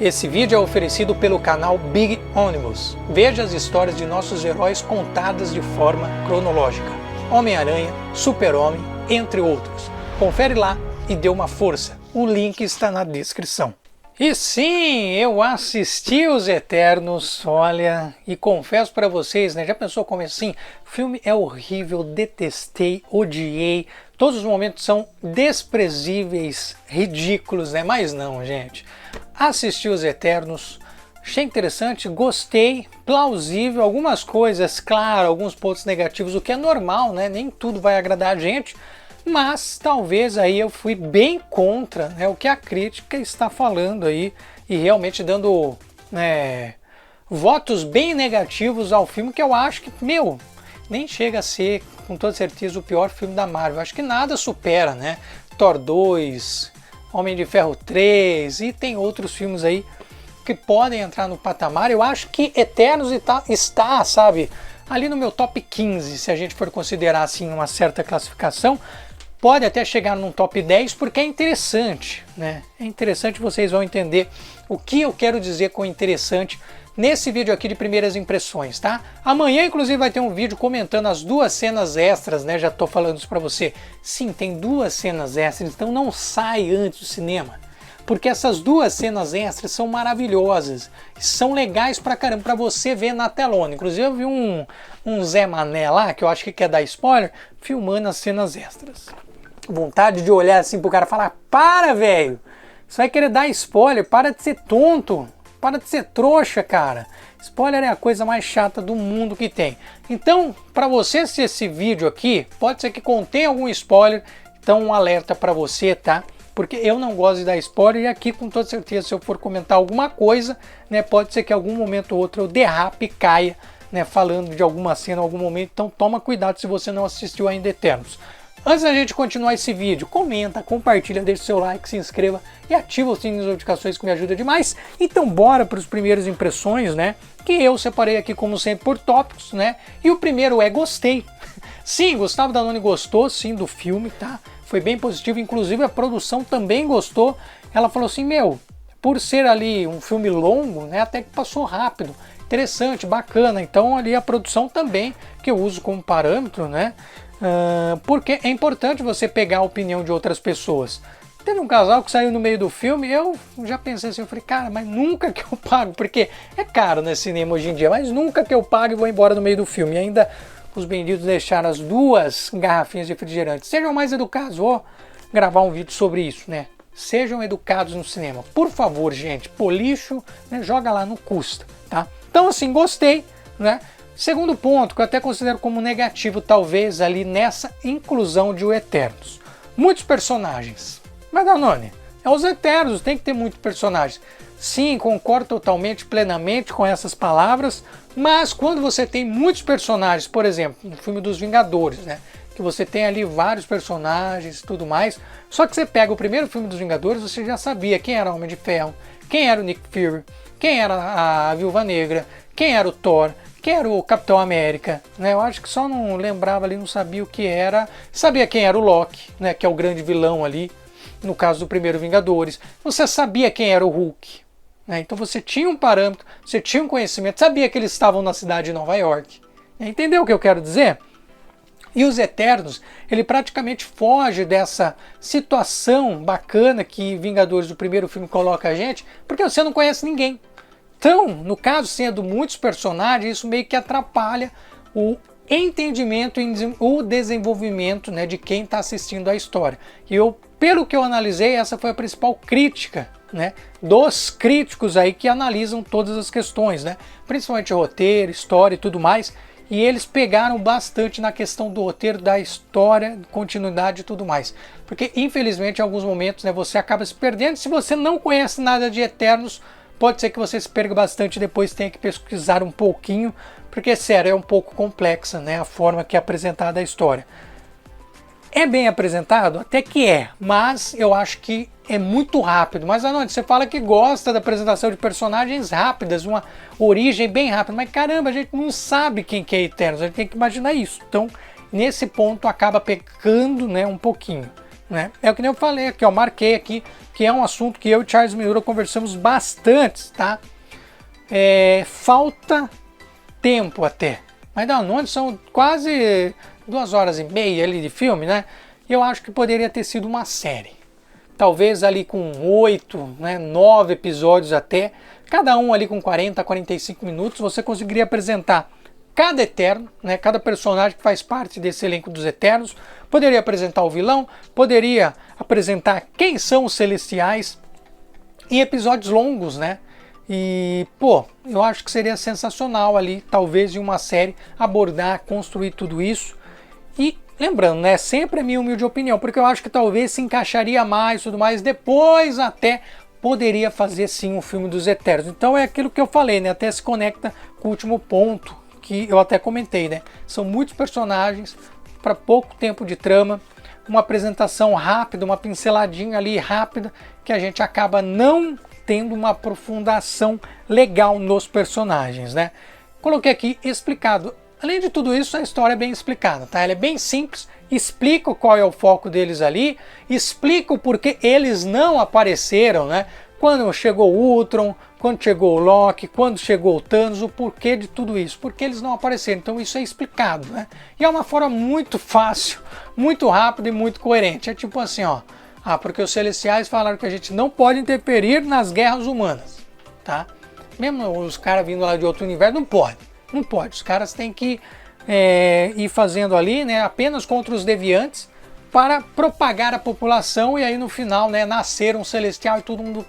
Esse vídeo é oferecido pelo canal Big Onimus. Veja as histórias de nossos heróis contadas de forma cronológica. Homem-Aranha, Super-Homem, entre outros. Confere lá e dê uma força. O link está na descrição. E sim, eu assisti Os Eternos, olha, e confesso para vocês, né, já pensou como assim? O filme é horrível, detestei, odiei, todos os momentos são desprezíveis, ridículos, né? Mas não, gente. Assisti Os Eternos, achei interessante, gostei, plausível, algumas coisas, claro, alguns pontos negativos, o que é normal, né? Nem tudo vai agradar a gente. Mas talvez aí eu fui bem contra, né, o que a crítica está falando aí e realmente dando votos bem negativos ao filme, que eu acho que, nem chega a ser com toda certeza o pior filme da Marvel. Acho que nada supera, né? Thor 2, Homem de Ferro 3 e tem outros filmes aí que podem entrar no patamar. Eu acho que Eternos está, sabe, ali no meu top 15, se a gente for considerar assim uma certa classificação. Pode até chegar num top 10 porque é interessante, né? É interessante, vocês vão entender o que eu quero dizer com interessante nesse vídeo aqui de primeiras impressões, tá? Amanhã, inclusive, vai ter um vídeo comentando as duas cenas extras, né? Já tô falando isso pra você. Sim, tem duas cenas extras, então não sai antes do cinema. Porque essas duas cenas extras são maravilhosas, são legais pra caramba, pra você ver na telona. Inclusive eu vi um Zé Mané lá, que eu acho que quer dar spoiler, filmando as cenas extras. Vontade de olhar assim pro cara e falar: para, velho, você vai querer dar spoiler, para de ser tonto, para de ser trouxa, cara. Spoiler é a coisa mais chata do mundo que tem. Então, para você assistir esse vídeo aqui, pode ser que contenha algum spoiler, então um alerta para você, tá? Porque eu não gosto de dar spoiler e aqui com toda certeza, se eu for comentar alguma coisa, né, pode ser que em algum momento ou outro eu derrape e caia, né, falando de alguma cena em algum momento, então toma cuidado se você não assistiu ainda Eternos. Antes da gente continuar esse vídeo, comenta, compartilha, deixa o seu like, se inscreva e ativa o sininho das notificações que me ajuda demais. Então bora para os primeiras impressões, né? Que eu separei aqui como sempre por tópicos, né? E o primeiro é gostei. Sim, Gustavo Danoni gostou sim do filme, tá? Foi bem positivo, inclusive a produção também gostou. Ela falou assim, por ser ali um filme longo, né? Até que passou rápido. Interessante, bacana. Então ali a produção também, que eu uso como parâmetro, né? Porque é importante você pegar a opinião de outras pessoas. Teve um casal que saiu no meio do filme, eu já pensei assim, eu falei, cara, mas nunca que eu pago, porque é caro nesse cinema hoje em dia, mas nunca que eu pago e vou embora no meio do filme. E ainda os benditos deixaram as duas garrafinhas de refrigerante. Sejam mais educados, vou gravar um vídeo sobre isso, né? Sejam educados no cinema, por favor, gente. Pô, lixo, né? Joga lá, não custa, tá? Então assim, gostei, né? Segundo ponto, que eu até considero como negativo, talvez, ali nessa inclusão de O Eternos. Muitos personagens. Mas, Danone, é Os Eternos, tem que ter muitos personagens. Sim, concordo totalmente, plenamente com essas palavras, mas quando você tem muitos personagens, por exemplo, no filme dos Vingadores, né? Que você tem ali vários personagens e tudo mais, só que você pega o primeiro filme dos Vingadores, você já sabia quem era o Homem de Ferro, quem era o Nick Fury, quem era a Viúva Negra, quem era o Thor, quem era o Capitão América, né? Eu acho que só não lembrava ali, não sabia o que era. Sabia quem era o Loki, né? Que é o grande vilão ali, no caso do primeiro Vingadores. Você sabia quem era o Hulk, né? Então você tinha um parâmetro, você tinha um conhecimento, sabia que eles estavam na cidade de Nova York. Entendeu o que eu quero dizer? E Os Eternos, ele praticamente foge dessa situação bacana que Vingadores do primeiro filme coloca a gente, porque você não conhece ninguém. Então, no caso, sendo muitos personagens, isso meio que atrapalha o entendimento e o desenvolvimento, né, de quem está assistindo a história. E pelo que eu analisei, essa foi a principal crítica, né, dos críticos aí que analisam todas as questões, né, principalmente roteiro, história e tudo mais. E eles pegaram bastante na questão do roteiro, da história, continuidade e tudo mais. Porque, infelizmente, em alguns momentos, né, você acaba se perdendo. Se você não conhece nada de Eternos, pode ser que você se perca bastante e depois tenha que pesquisar um pouquinho, porque, sério, é um pouco complexa, né, a forma que é apresentada a história. É bem apresentado? Até que é, mas eu acho que é muito rápido. Mas, Anônimo, você fala que gosta da apresentação de personagens rápidas, uma origem bem rápida, mas caramba, a gente não sabe quem que é Eternos, a gente tem que imaginar isso. Então, nesse ponto, acaba pecando, né, um pouquinho. né? É o que nem eu falei aqui, ó, marquei aqui, que é um assunto que eu e Charles Miura conversamos bastante, tá? Falta tempo até. Mas não, são quase 2 horas e meia ali de filme, né? E eu acho que poderia ter sido uma série. Talvez ali com 8, né, 9 episódios até, cada um ali com 40 a 45 minutos, você conseguiria apresentar cada Eterno, né, cada personagem que faz parte desse elenco dos Eternos, poderia apresentar o vilão, poderia apresentar quem são os Celestiais, em episódios longos, né? E, pô, eu acho que seria sensacional ali, talvez em uma série, abordar, construir tudo isso. E lembrando, né, sempre a minha humilde opinião, porque eu acho que talvez se encaixaria mais e tudo mais, depois até poderia fazer sim um filme dos Eternos. Então é aquilo que eu falei, né, até se conecta com o último ponto que eu até comentei, né, são muitos personagens para pouco tempo de trama, uma apresentação rápida, uma pinceladinha ali rápida, que a gente acaba não tendo uma aprofundação legal nos personagens, né. Coloquei aqui explicado. Além de tudo isso, a história é bem explicada, tá? Ela é bem simples, explica qual é o foco deles ali, explica o porquê eles não apareceram, né? Quando chegou o Ultron, quando chegou o Loki, quando chegou o Thanos, o porquê de tudo isso, porque eles não apareceram. Então isso é explicado, né? E é uma forma muito fácil, muito rápida e muito coerente. É tipo assim, ó, porque os Celestiais falaram que a gente não pode interferir nas guerras humanas, tá? Mesmo os caras vindo lá de outro universo, não pode. Não pode, os caras têm que ir fazendo ali, né, apenas contra os deviantes para propagar a população e aí no final, né, nascer um celestial e todo mundo,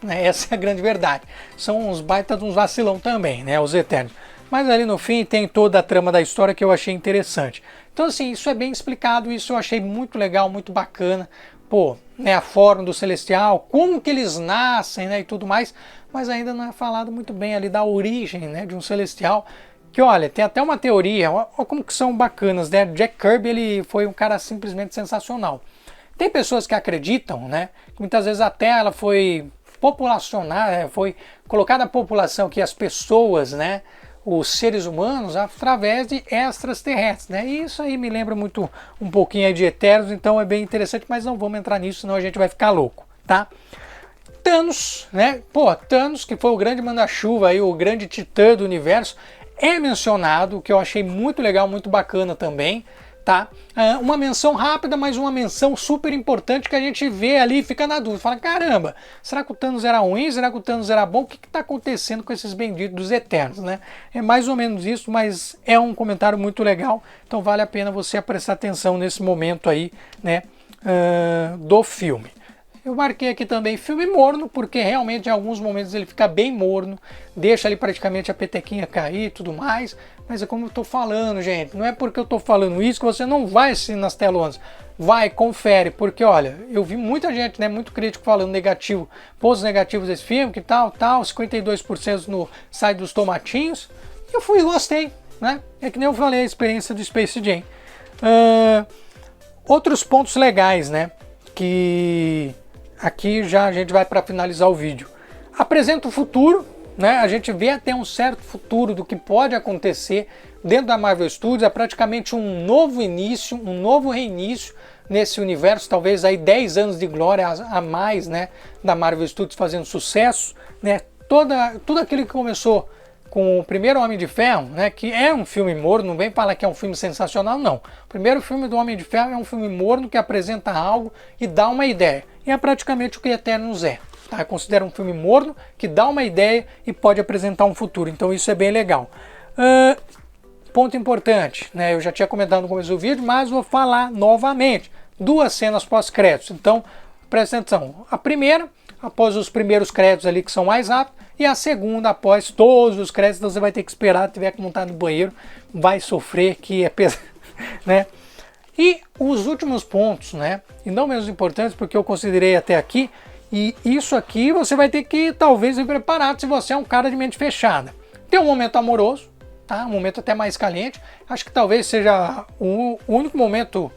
né, essa é a grande verdade. São uns baita de uns vacilão também, né, os Eternos. Mas ali no fim tem toda a trama da história que eu achei interessante. Então assim, isso é bem explicado, isso eu achei muito legal, muito bacana. Pô, né, a forma do celestial, como que eles nascem, né, e tudo mais, mas ainda não é falado muito bem ali da origem, né, de um celestial, que olha, tem até uma teoria, olha como que são bacanas, né, Jack Kirby, ele foi um cara simplesmente sensacional. Tem pessoas que acreditam, né, que muitas vezes até ela foi populacionada, foi colocada a população, que as pessoas, né, os seres humanos, através de extraterrestres, né? E isso aí me lembra muito um pouquinho aí de Eternos, então é bem interessante, mas não vamos entrar nisso, senão a gente vai ficar louco, tá? Thanos, né? Pô, Thanos, que foi o grande manda-chuva aí, o grande titã do universo, é mencionado, o que eu achei muito legal, muito bacana também, tá? Uma menção rápida, mas uma menção super importante que a gente vê ali e fica na dúvida. Fala, caramba, será que o Thanos era ruim? Será que o Thanos era bom? O que está acontecendo com esses benditos dos Eternos, né? É mais ou menos isso, mas é um comentário muito legal, então vale a pena você prestar atenção nesse momento aí, né, do filme. Eu marquei aqui também filme morno, porque realmente em alguns momentos ele fica bem morno, deixa ali praticamente a petequinha cair e tudo mais, mas é como eu tô falando, gente, não é porque eu tô falando isso que você não vai assistir nas telonas. Vai, confere, porque olha, eu vi muita gente, né, muito crítico falando negativo, pontos negativos desse filme, que tal, 52% no site dos tomatinhos, e eu fui e gostei, né, é que nem eu falei a experiência do Space Jam. Outros pontos legais, né, que aqui já a gente vai para finalizar o vídeo. Apresenta o futuro, né? A gente vê até um certo futuro do que pode acontecer dentro da Marvel Studios. É praticamente um novo início, um novo reinício nesse universo. Talvez aí 10 anos de glória a mais, né, da Marvel Studios fazendo sucesso, né? Tudo aquilo que começou com o primeiro Homem de Ferro, né, que é um filme morno, não vem falar que é um filme sensacional, não. O primeiro filme do Homem de Ferro é um filme morno que apresenta algo e dá uma ideia. E é praticamente o que Eternos é. Tá? Eu considero um filme morno que dá uma ideia e pode apresentar um futuro. Então isso é bem legal. Ponto importante, né, eu já tinha comentado no começo do vídeo, mas vou falar novamente. 2 cenas pós-créditos. Então presta atenção. A primeira, após os primeiros créditos ali que são mais rápidos, e a segunda, após todos os créditos, então você vai ter que esperar, tiver que montar no banheiro, vai sofrer, que é pesado, né? E os últimos pontos, né? E não menos importantes, porque eu considerei até aqui, e isso aqui você vai ter que talvez ir preparado se você é um cara de mente fechada. Tem um momento amoroso, tá? Um momento até mais caliente. Acho que talvez seja o único momento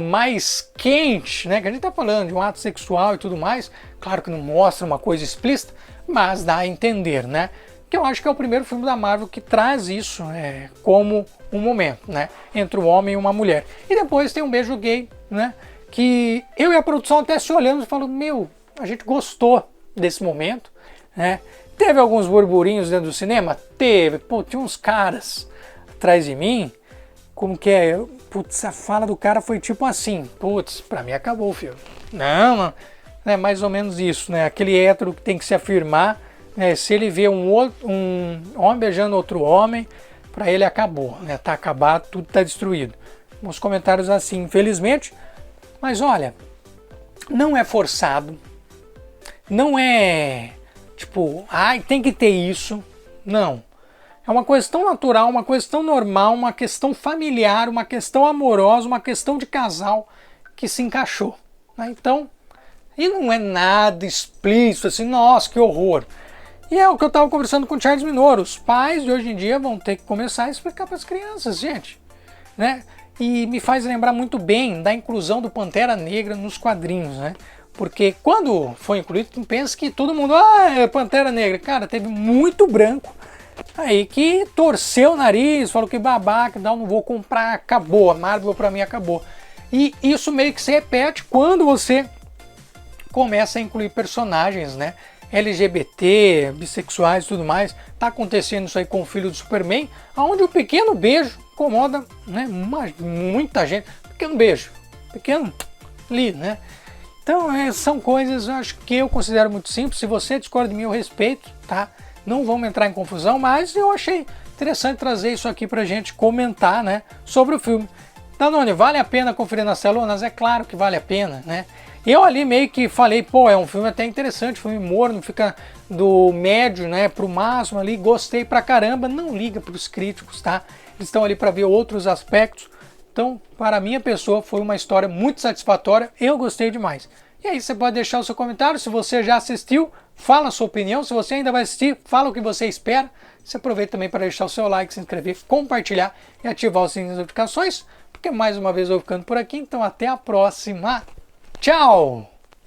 mais quente, né? Que a gente tá falando de um ato sexual e tudo mais. Claro que não mostra uma coisa explícita, mas dá a entender, né? Que eu acho que é o primeiro filme da Marvel que traz isso como um momento, né? Entre um homem e uma mulher. E depois tem um beijo gay, né? que eu e a produção até se olhamos e falamos, meu, a gente gostou desse momento, né? Teve alguns burburinhos dentro do cinema? Teve. Pô, tinha uns caras atrás de mim, como que é? Putz, a fala do cara foi tipo assim, putz, pra mim acabou o filme. Não, mano, é mais ou menos isso, né? Aquele hétero que tem que se afirmar, né? Se ele vê um homem beijando outro homem, pra ele acabou, né? Tá acabado, tudo tá destruído. Uns comentários assim, infelizmente. Mas olha, não é forçado, não é tipo, ai, tem que ter isso. Não. É uma coisa tão natural, uma coisa tão normal, uma questão familiar, uma questão amorosa, uma questão de casal que se encaixou, né? Então, e não é nada explícito assim, nossa, que horror. E é o que eu estava conversando com o Charles Minoro. Os pais de hoje em dia vão ter que começar a explicar para as crianças, gente, né? E me faz lembrar muito bem da inclusão do Pantera Negra nos quadrinhos, né? Porque quando foi incluído, tu pensa que todo mundo, é Pantera Negra. Cara, teve muito branco aí que torceu o nariz, falou que babaca, não vou comprar, acabou, a Marvel pra mim acabou. E isso meio que se repete quando você começa a incluir personagens, né? LGBT, bissexuais e tudo mais. Tá acontecendo isso aí com o filho do Superman, onde o pequeno beijo incomoda, né, muita gente. Pequeno beijo, pequeno ali, né? Então são coisas, acho que eu considero muito simples. Se você discorda de mim, eu respeito, tá? Não vamos entrar em confusão, mas eu achei interessante trazer isso aqui pra gente comentar, né, sobre o filme. Danone, vale a pena conferir nas telonas? É claro que vale a pena, né? Eu ali meio que falei, pô, é um filme até interessante, filme morno, fica do médio, né, pro máximo ali, gostei pra caramba. Não liga pros críticos, tá? Eles estão ali para ver outros aspectos. Então, para a minha pessoa, foi uma história muito satisfatória, eu gostei demais. E aí você pode deixar o seu comentário, se você já assistiu, fala a sua opinião, se você ainda vai assistir, fala o que você espera. Você aproveita também para deixar o seu like, se inscrever, compartilhar e ativar o sininho das notificações, porque mais uma vez eu vou ficando por aqui, então até a próxima. Tchau!